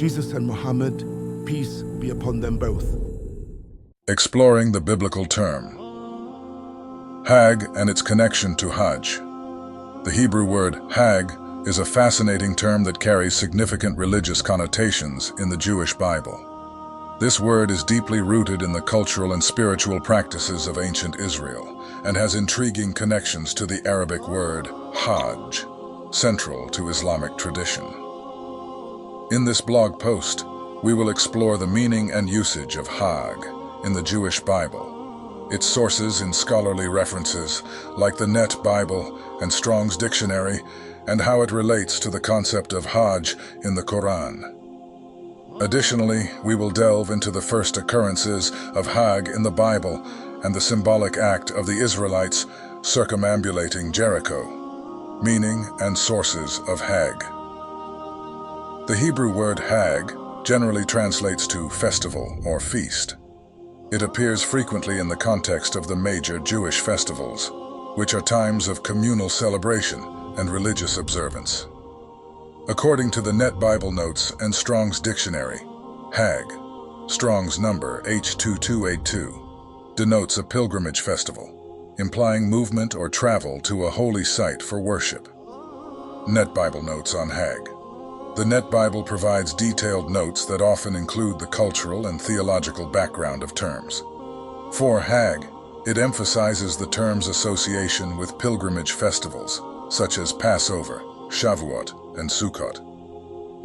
Jesus and Muhammad, peace be upon them both. Exploring the biblical term. Hajj and its connection to Hajj. The Hebrew word Hajj is a fascinating term that carries significant religious connotations in the Jewish Bible. This word is deeply rooted in the cultural and spiritual practices of ancient Israel and has intriguing connections to the Arabic word Hajj, central to Islamic tradition. In this blog post, we will explore the meaning and usage of Hajj in the Jewish Bible, its sources in scholarly references like the Net Bible and Strong's Dictionary, and how it relates to the concept of Hajj in the Quran. Additionally, we will delve into the first occurrences of Hajj in the Bible and the symbolic act of the Israelites circumambulating Jericho, meaning and sources of Hajj. The Hebrew word Hajj generally translates to festival or feast. It appears frequently in the context of the major Jewish festivals, which are times of communal celebration and religious observance. According to the Net Bible Notes and Strong's Dictionary, Hajj, Strong's number H2282, denotes a pilgrimage festival, implying movement or travel to a holy site for worship. Net Bible Notes on Hajj. The Net Bible provides detailed notes that often include the cultural and theological background of terms. For Hajj, it emphasizes the term's association with pilgrimage festivals, such as Passover, Shavuot, and Sukkot.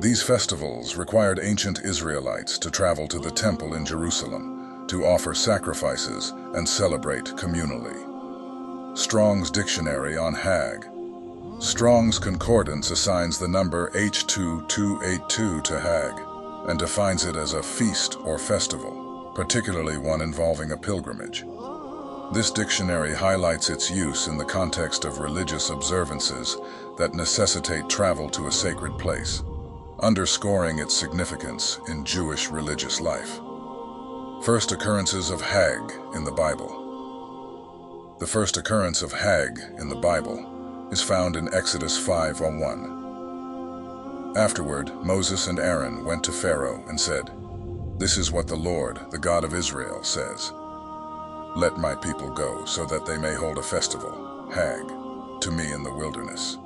These festivals required ancient Israelites to travel to the temple in Jerusalem to offer sacrifices and celebrate communally. Strong's Dictionary on Hajj. Strong's Concordance assigns the number H2282 to Hajj and defines it as a feast or festival, particularly one involving a pilgrimage. This dictionary highlights its use in the context of religious observances that necessitate travel to a sacred place, underscoring its significance in Jewish religious life. First occurrences of Hajj in the Bible. The first occurrence of Hajj in the Bible is found in Exodus 5:1. Afterward, Moses and Aaron went to Pharaoh and said, "This is what the Lord, the God of Israel, says. Let my people go so that they may hold a festival, Hajj, to me in the wilderness."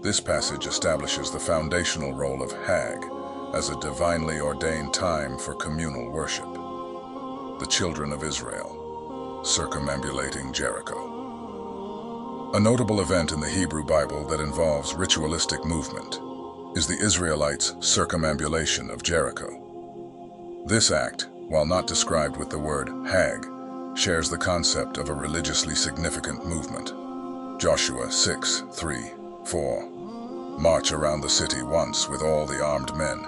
This passage establishes the foundational role of Hajj as a divinely ordained time for communal worship. The children of Israel, circumambulating Jericho. A notable event in the Hebrew Bible that involves ritualistic movement is the Israelites' circumambulation of Jericho. This act, while not described with the word Hajj, shares the concept of a religiously significant movement. Joshua 6:3-4. March around the city once with all the armed men.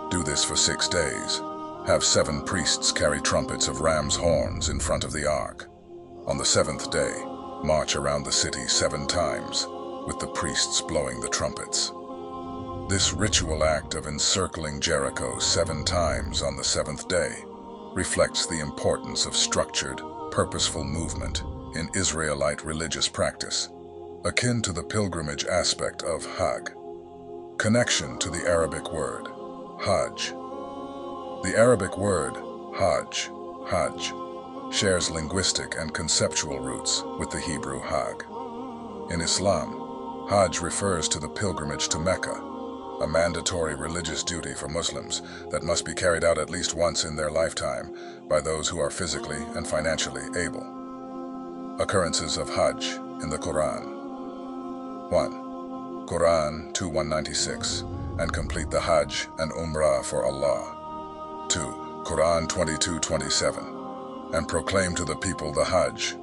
Do this for 6 days. Have 7 priests carry trumpets of ram's horns in front of the ark. On the 7th day, march around the city 7 times, with the priests blowing the trumpets. This ritual act of encircling Jericho 7 times on the 7th day reflects the importance of structured, purposeful movement in Israelite religious practice, akin to the pilgrimage aspect of Hajj. Connection to the Arabic word, Hajj. The Arabic word, Hajj, shares linguistic and conceptual roots with the Hebrew Hajj. In Islam, Hajj refers to the pilgrimage to Mecca, a mandatory religious duty for Muslims that must be carried out at least once in their lifetime by those who are physically and financially able. Occurrences of Hajj in the Quran. 1. Quran 2:196, and complete the Hajj and Umrah for Allah. 2. Quran 22:27, and proclaim to the people the Hajj.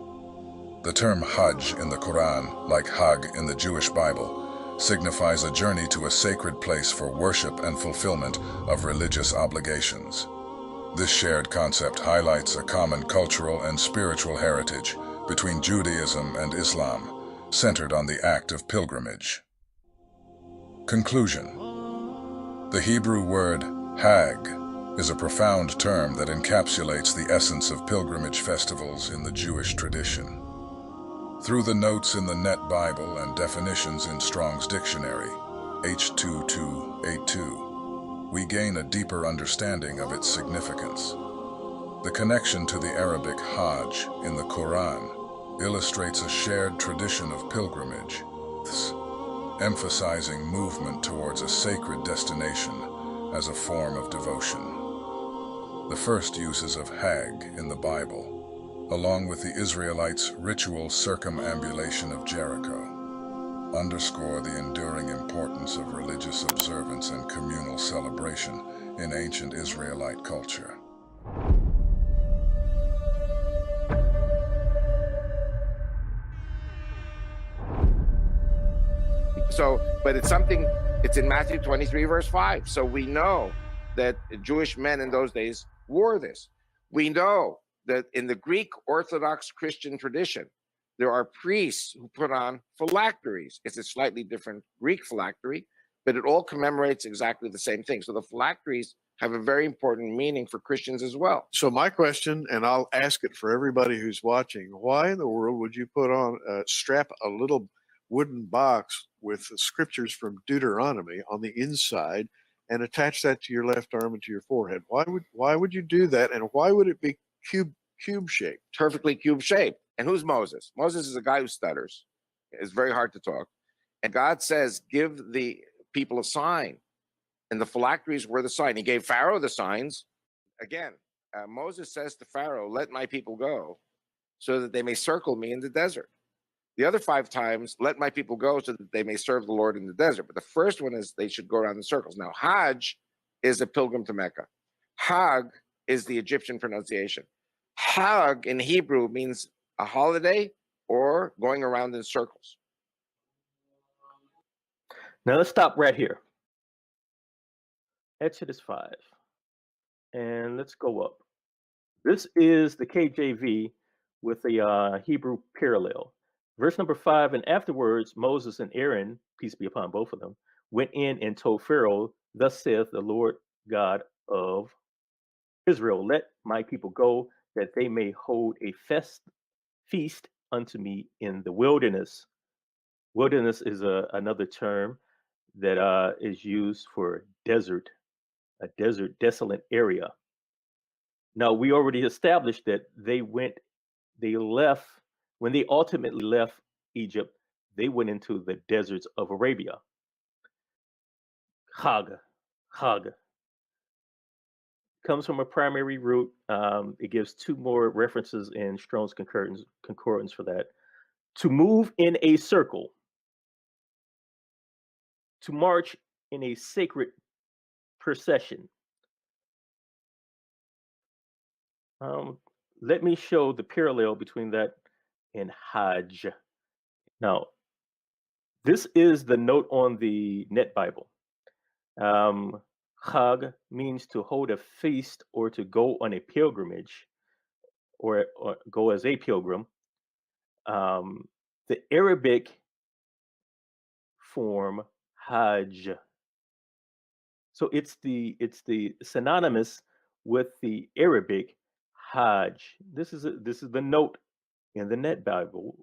The term Hajj in the Quran, like Hajj in the Jewish Bible, signifies a journey to a sacred place for worship and fulfillment of religious obligations. This shared concept highlights a common cultural and spiritual heritage between Judaism and Islam, centered on the act of pilgrimage. Conclusion. The Hebrew word Hajj is a profound term that encapsulates the essence of pilgrimage festivals in the Jewish tradition. Through the notes in the Net Bible and definitions in Strong's Dictionary, H2282, we gain a deeper understanding of its significance. The connection to the Arabic Hajj in the Quran illustrates a shared tradition of pilgrimage, emphasizing movement towards a sacred destination as a form of devotion. The first uses of Hajj in the Bible, along with the Israelites' ritual circumambulation of Jericho, underscore the enduring importance of religious observance and communal celebration in ancient Israelite culture. But it's in Matthew 23, verse 5. So we know that Jewish men in those days wore this. We know that in the Greek Orthodox Christian tradition, there are priests who put on phylacteries. It's a slightly different Greek phylactery, but it all commemorates exactly the same thing. So the phylacteries have a very important meaning for Christians as well. So my question, and I'll ask it for everybody who's watching, why in the world would you strap a little wooden box with scriptures from Deuteronomy on the inside and attach that to your left arm and to your forehead? Why would you do that, and why would it be cube shaped? Perfectly cube shaped. And who's Moses? Moses is a guy who stutters. It's very hard to talk. And God says, give the people a sign. And the phylacteries were the sign. He gave Pharaoh the signs. Again, Moses says to Pharaoh, let my people go so that they may circle me in the desert. The other 5 times, let my people go so that they may serve the Lord in the desert. But the first one is they should go around in circles. Now, Hajj is a pilgrim to Mecca. Hag is the Egyptian pronunciation. Hag in Hebrew means a holiday or going around in circles. Now let's stop right here. Exodus 5. And let's go up. This is the KJV with the Hebrew parallel. Verse number 5, and afterwards Moses and Aaron, peace be upon both of them, went in and told Pharaoh, thus saith the Lord God of Israel, let my people go, that they may hold a feast unto me in the wilderness. Wilderness is another term that is used for desert, a desert, desolate area. Now, we already established that they left, when they ultimately left Egypt, they went into the deserts of Arabia. Hag comes from a primary root. It gives 2 more references in Strong's Concordance for that. To move in a circle, to march in a sacred procession. Let me show the parallel between that and Hajj. Now, this is the note on the Net Bible. Hajj means to hold a feast or to go on a pilgrimage or go as a pilgrim. The Arabic form Hajj. So it's the synonymous with the Arabic Hajj. This is the note in the Net Bible